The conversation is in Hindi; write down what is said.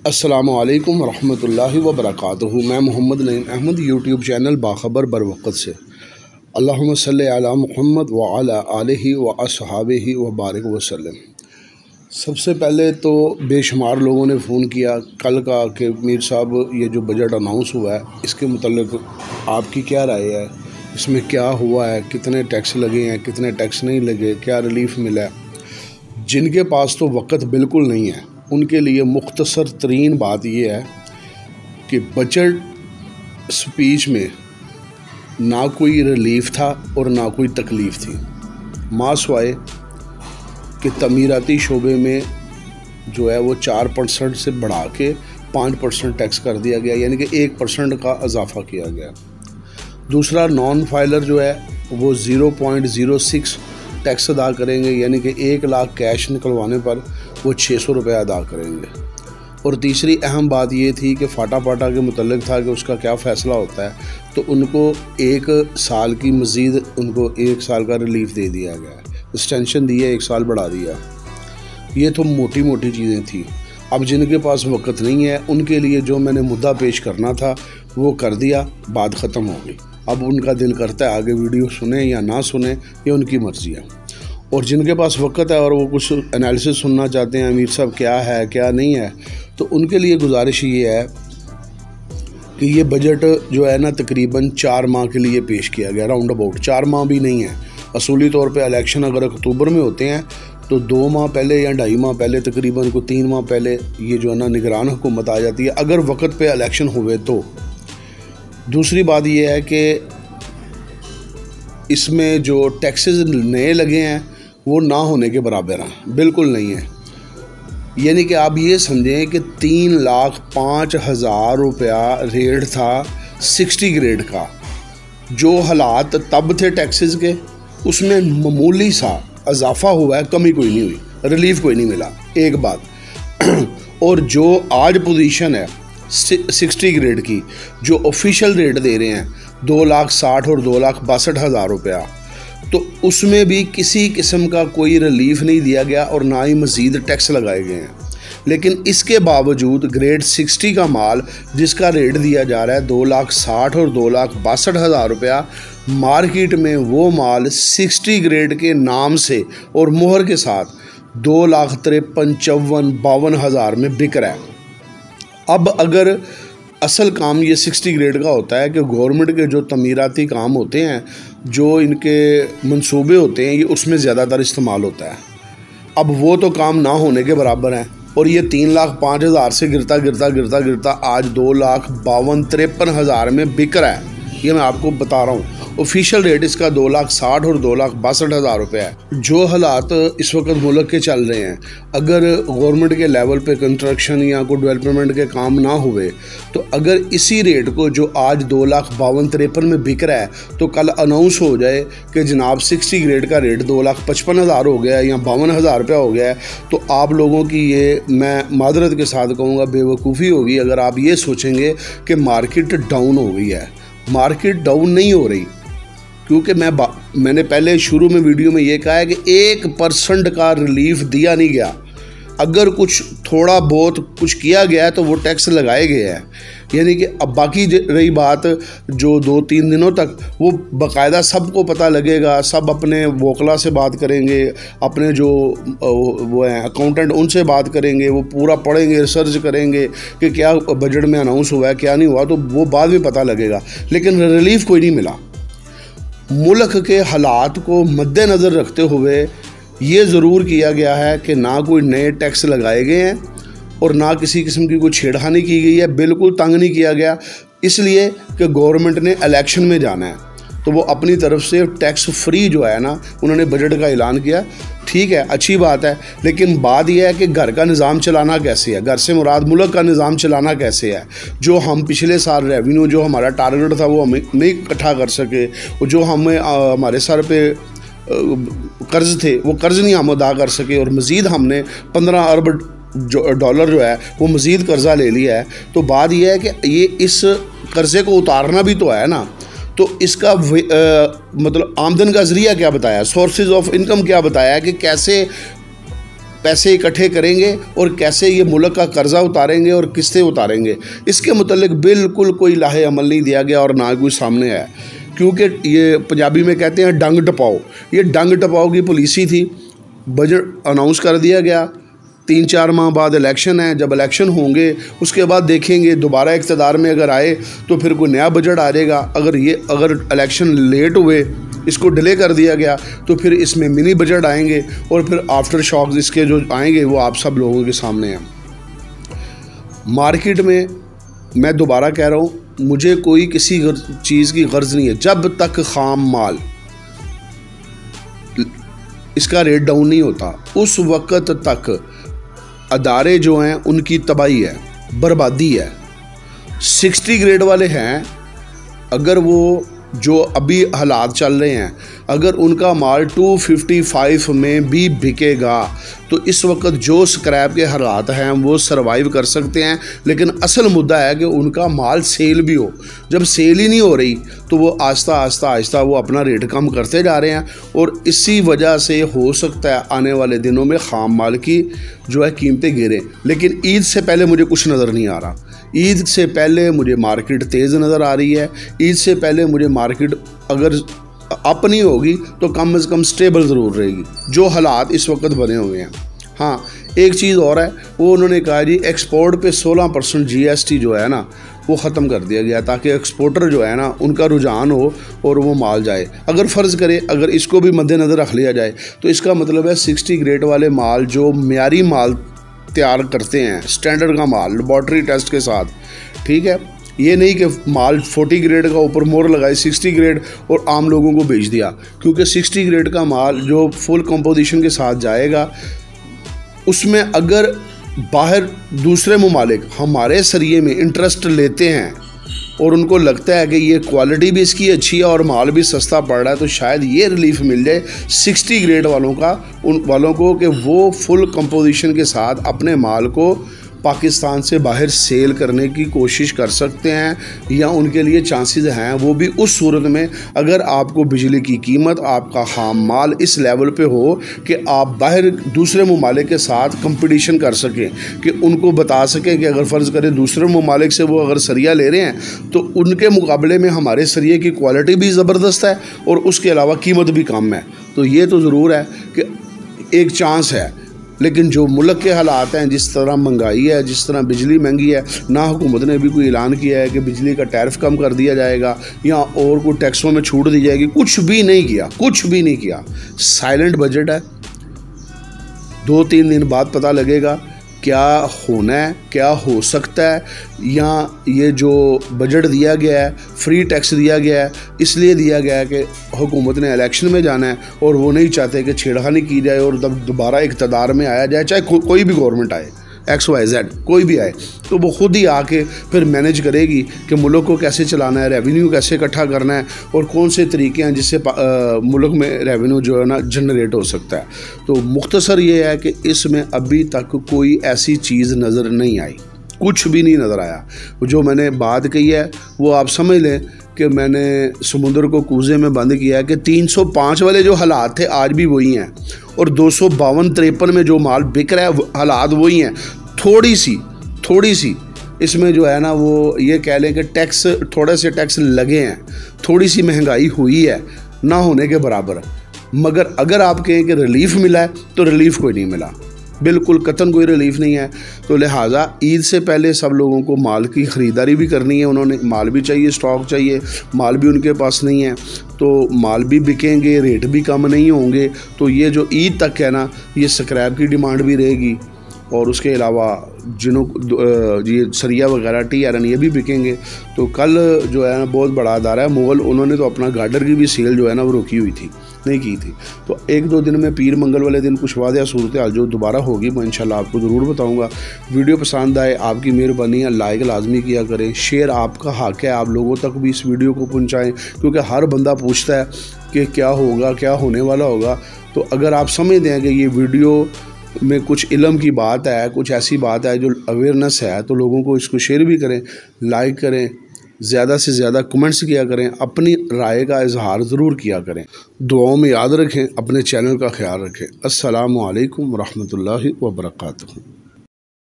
अस्सलामु अलैकुम रहमतुल्लाहि व बरकातुहू। मैं मोहम्मद नईम अहमद यूट्यूब चैनल बाखबर बरवक़्त से। अल्लाहुम्मा सल्लि अला मुहम्मद व अला आलिहि व अस्हाबिहि व बारिक वसल्लम। सबसे पहले तो बेशुमार लोगों ने फ़ोन किया कल का कि मीर साहब ये जो बजट अनाउंस हुआ है इसके मुतल्लिक़ आपकी क्या राय है, इसमें क्या हुआ है, कितने टैक्स लगे हैं, कितने टैक्स नहीं लगे, क्या रिलीफ़ मिला है। जिनके पास तो वक़्त बिल्कुल नहीं है उनके लिए मुख्तसर तरीन बात यह है कि बजट स्पीच में ना कोई रिलीफ था और ना कोई तकलीफ़ थी, मासवाए कि तमीराती शोबे में जो है वो 4% से बढ़ा के 5% टैक्स कर दिया गया, यानी कि 1% का इजाफ़ा किया गया। दूसरा, नॉन फाइलर जो है वो 0.06 टैक्स अदा करेंगे, यानी कि 1 लाख कैश निकलवाने पर वो 600 रुपये अदा करेंगे। और तीसरी अहम बात ये थी कि फ़ाटा पाटा के मुतल्लिक़ था कि उसका क्या फ़ैसला होता है, तो उनको 1 साल की मज़ीद उनको 1 साल का रिलीफ़ दे दिया गया है, एक्सटेंशन दी है, 1 साल बढ़ा दिया। ये तो मोटी मोटी चीज़ें थी। अब जिनके पास वक़्त नहीं है उनके लिए जो मैंने मुद्दा पेश करना था वो कर दिया, बात ख़त्म हो गई। अब उनका दिल करता है आगे वीडियो सुने या ना सुने, ये उनकी मर्ज़ी है। और जिनके पास वक़्त है और वो कुछ एनालिसिस सुनना चाहते हैं अमीर साहब क्या है क्या नहीं है, तो उनके लिए गुजारिश ये है कि ये बजट जो है ना तकरीबन 4 माह के लिए पेश किया गया, राउंड अबाउट 4 माह भी नहीं है। असूली तौर पे इलेक्शन अगर अक्टूबर में होते हैं तो 2 माह पहले या 2.5 माह पहले, तकरीबन को 3 माह पहले ये जो है ना निगरान हुकूमत आ जाती है अगर वक़्त पे इलेक्शन हुए तो। दूसरी बात यह है कि इसमें जो टैक्सेस नए लगे हैं वो ना होने के बराबर हैं, बिल्कुल नहीं है। यानी कि आप ये समझें कि 3,05,000 रुपया रेट था 60 ग्रेड का। जो हालात तब थे टैक्सेस के उसमें मामूली सा इजाफा हुआ है, कमी कोई नहीं हुई, रिलीफ कोई नहीं मिला, एक बात। और जो आज पोजीशन है 60 ग्रेड की, जो ऑफिशियल रेट दे रहे हैं 2,60,000 और 2,62,000 रुपया, तो उसमें भी किसी किस्म का कोई रिलीफ नहीं दिया गया और ना ही मज़ीद टैक्स लगाए गए हैं। लेकिन इसके बावजूद ग्रेड 60 का माल जिसका रेट दिया जा रहा है 2,60,000 और 2,62,000 रुपया, मार्केट में वो माल 60 ग्रेड के नाम से और मोहर के साथ 2,53,54,52,000 में बिक रहा है। अब अगर असल काम ये 60 ग्रेड का होता है कि गवर्नमेंट के जो तमीराती काम होते हैं, जो इनके मंसूबे होते हैं, ये उसमें ज़्यादातर इस्तेमाल होता है। अब वो तो काम ना होने के बराबर हैं और ये 3,05,000 से गिरता गिरता गिरता गिरता आज 2,52,53,000 में बिक रहा है। ये मैं आपको बता रहा हूँ, ऑफिशियल रेट इसका 2,60,000 और 2,62,000 रुपये है। जो हालात इस वक्त मुल्क के चल रहे हैं, अगर गवर्नमेंट के लेवल पे कंस्ट्रक्शन या कोई डेवलपमेंट के काम ना हुए तो अगर इसी रेट को जो आज 2,52,53 में बिक रहा है तो कल अनाउंस हो जाए कि जनाब 60 ग्रेड का रेट 2,55,000 हो गया है या 52,000 रुपया हो गया है, तो आप लोगों की ये, मैं मादरत के साथ कहूँगा, बेवकूफ़ी होगी अगर आप ये सोचेंगे कि मार्केट डाउन हो गई है। मार्केट डाउन नहीं हो रही, क्योंकि मैंने पहले शुरू में वीडियो में ये कहा है कि 1% का रिलीफ दिया नहीं गया। अगर कुछ थोड़ा बहुत कुछ किया गया है तो वो टैक्स लगाए गए हैं। यानी कि अब बाकी रही बात जो 2-3 दिनों तक वो बाकायदा सबको पता लगेगा, सब अपने वोकला से बात करेंगे, अपने जो वो हैं अकाउंटेंट उनसे बात करेंगे, वो पूरा पढ़ेंगे, रिसर्च करेंगे कि क्या बजट में अनाउंस हुआ है क्या नहीं हुआ, तो वो बाद में पता लगेगा। लेकिन रिलीफ कोई नहीं मिला। मुल्क के हालात को मद्देनज़र रखते हुए ये ज़रूर किया गया है कि ना कोई नए टैक्स लगाए गए हैं और ना किसी किस्म की कोई छेड़खानी की गई है, बिल्कुल तंग नहीं किया गया, इसलिए कि गवर्नमेंट ने इलेक्शन में जाना है तो वो अपनी तरफ से टैक्स फ्री जो है ना उन्होंने बजट का ऐलान किया। ठीक है, अच्छी बात है, लेकिन बात यह है कि घर का निज़ाम चलाना कैसे है, घर से मुराद मुल्क का निज़ाम चलाना कैसे है। जो हम पिछले साल रेवेन्यू जो हमारा टारगेट था वो हमें नहीं इकट्ठा कर सके, और जो हमें हमारे सर पे कर्ज़ थे वो कर्ज़ नहीं हम अदा कर सके, और मज़ीद हमने 15 अरब डॉलर जो है वो मज़ीद कर्ज़ा ले लिया है। तो बात यह है कि ये इस कर्ज़े को उतारना भी तो है ना, तो इसका मतलब आमदन का ज़रिया क्या बताया, सोर्सेज ऑफ इनकम क्या बताया कि कैसे पैसे इकट्ठे करेंगे और कैसे ये मुल्क का कर्जा उतारेंगे और किस्तें उतारेंगे, इसके मुतल्लिक बिल्कुल कोई लाहे अमल नहीं दिया गया और ना कोई सामने आया। क्योंकि ये पंजाबी में कहते हैं डंग टपाओ, ये डंग टपाओ की पॉलिसी थी। बजट अनाउंस कर दिया गया, 3-4 माह बाद इलेक्शन है, जब इलेक्शन होंगे उसके बाद देखेंगे दोबारा इक़्तिदार में अगर आए तो फिर कोई नया बजट आ जाएगा। अगर इलेक्शन लेट हुए, इसको डिले कर दिया गया, तो फिर इसमें मिनी बजट आएंगे और फिर आफ्टर शॉक्स इसके जो आएंगे वो आप सब लोगों के सामने हैं। मार्केट में मैं दोबारा कह रहा हूँ, मुझे कोई किसी चीज़ की गर्ज नहीं है जब तक ख़ाम माल इसका रेट डाउन नहीं होता, उस वक़्त तक अदारे जो हैं उनकी तबाही है, बर्बादी है। 60 ग्रेड वाले हैं, अगर वो जो अभी हालात चल रहे हैं, अगर उनका माल 255 में भी बिकेगा तो इस वक्त जो स्क्रैप के हालात हैं वो सरवाइव कर सकते हैं। लेकिन असल मुद्दा है कि उनका माल सेल भी हो। जब सेल ही नहीं हो रही तो वो आहिस्ता आहिस्ता वो अपना रेट कम करते जा रहे हैं और इसी वजह से हो सकता है आने वाले दिनों में ख़ाम माल की जो है कीमतें गिरें। लेकिन ईद से पहले मुझे कुछ नज़र नहीं आ रहा। ईद से पहले मुझे मार्केट तेज़ नज़र आ रही है। ईद से पहले मुझे मार्केट अगर अप नहीं होगी तो कम से कम स्टेबल ज़रूर रहेगी, जो हालात इस वक्त बने हुए हैं। हाँ, एक चीज़ और है, वो उन्होंने कहा जी एक्सपोर्ट पे 16% GST जो है ना वो ख़त्म कर दिया गया ताकि एक्सपोर्टर जो है ना उनका रुझान हो और वो माल जाए। अगर फ़र्ज़ करें अगर इसको भी मद्देनज़र रख लिया जाए तो इसका मतलब है 60 ग्रेड वाले माल जो मियारी माल तैयार करते हैं, स्टैंडर्ड का माल लेबॉर्ट्री टेस्ट के साथ, ठीक है, ये नहीं कि माल 40 ग्रेड का ऊपर मोहर लगाई 60 ग्रेड और आम लोगों को बेच दिया। क्योंकि 60 ग्रेड का माल जो फुल कंपोजिशन के साथ जाएगा उसमें अगर बाहर दूसरे ममालिक हमारे सरिये में इंटरेस्ट लेते हैं और उनको लगता है कि ये क्वालिटी भी इसकी अच्छी है और माल भी सस्ता पड़ रहा है, तो शायद ये रिलीफ मिल जाए 60 ग्रेड वालों का, उन वालों को, कि वो फुल कंपोजिशन के साथ अपने माल को पाकिस्तान से बाहर सेल करने की कोशिश कर सकते हैं, या उनके लिए चांसेस हैं। वो भी उस सूरत में अगर आपको बिजली की कीमत, आपका ख़ाम माल इस लेवल पे हो कि आप बाहर दूसरे ममालिक के साथ कंपटीशन कर सकें, कि उनको बता सकें कि अगर फ़र्ज़ करें दूसरे ममालिक से वो अगर सरिया ले रहे हैं तो उनके मुकाबले में हमारे सरिये की क्वालिटी भी ज़बरदस्त है और उसके अलावा कीमत भी कम है। तो ये तो ज़रूर है कि एक चांस है। लेकिन जो मुल्क के हालात हैं, जिस तरह महंगाई है, जिस तरह बिजली महंगी है, ना हुकूमत ने भी कोई ऐलान किया है कि बिजली का टैरिफ कम कर दिया जाएगा या और कोई टैक्सों में छूट दी जाएगी, कुछ भी नहीं किया, कुछ भी नहीं किया। साइलेंट बजट है। 2-3 दिन बाद पता लगेगा क्या होना है, क्या हो सकता है। या ये जो बजट दिया गया है, फ्री टैक्स दिया गया है, इसलिए दिया गया है कि हुकूमत ने इलेक्शन में जाना है और वो नहीं चाहते कि छेड़खानी की जाए और तब दोबारा इक़्तिदार में आया जाए, चाहे कोई भी गवर्नमेंट आए, XYZ कोई भी आए, तो वो ख़ुद ही आके फिर मैनेज करेगी कि मुल्क को कैसे चलाना है, रेवेन्यू कैसे इकट्ठा करना है और कौन से तरीके हैं जिससे मुल्क में रेवेन्यू जो है ना जनरेट हो सकता है। तो मुख्तसर ये है कि इसमें अभी तक कोई ऐसी चीज़ नज़र नहीं आई, कुछ भी नहीं नज़र आया। जो मैंने बात कही है वो आप समझ लें कि मैंने समुद्र को कूजे में बंद किया है कि 305 वाले जो हालात थे आज भी वही हैं और 252-53 में जो माल बिक रहा है हालात वही हैं। थोड़ी सी इसमें जो है ना वो ये कह लें कि टैक्स, थोड़े से टैक्स लगे हैं, थोड़ी सी महंगाई हुई है ना होने के बराबर। मगर अगर आप कहें कि रिलीफ मिला है तो रिलीफ कोई नहीं मिला, बिल्कुल कतन कोई रिलीफ नहीं है। तो लिहाजा ईद से पहले सब लोगों को माल की ख़रीदारी भी करनी है, उन्होंने माल भी चाहिए, स्टॉक चाहिए, माल भी उनके पास नहीं है तो माल भी बिकेंगे, रेट भी कम नहीं होंगे। तो ये जो ईद तक है ना, ये स्क्रैप की डिमांड भी रहेगी और उसके अलावा जिनों ये सरिया वगैरह TRN ये भी बिकेंगे। तो कल जो है ना बहुत बड़ा अदारा है मुगल, उन्होंने तो अपना गार्डर की भी सेल जो है ना वो रोकी हुई थी, नहीं की थी। तो 1-2 दिन में पीर मंगल वाले दिन कुछ वाक़या सूरत हाल जो दोबारा होगी मैं इंशाल्लाह आपको ज़रूर बताऊंगा। वीडियो पसंद आए आपकी मेहरबानी है, लाइक लाजमी किया करें, शेयर आपका हक़ है, आप लोगों तक भी इस वीडियो को पहुँचाएँ क्योंकि हर बंदा पूछता है कि क्या होगा, क्या होने वाला होगा। तो अगर आप समझते हैं कि ये वीडियो में कुछ इल्म की बात है, कुछ ऐसी बात है जो अवेयरनेस है, तो लोगों को इसको शेयर भी करें, लाइक करें ज़्यादा से ज़्यादा कमेंट्स किया करें, अपनी राय का इजहार ज़रूर किया करें। दुआओं में याद रखें, अपने चैनल का ख्याल रखें। अस्सलामु अलैकुम रहमतुल्लाहि व बरकातुहू।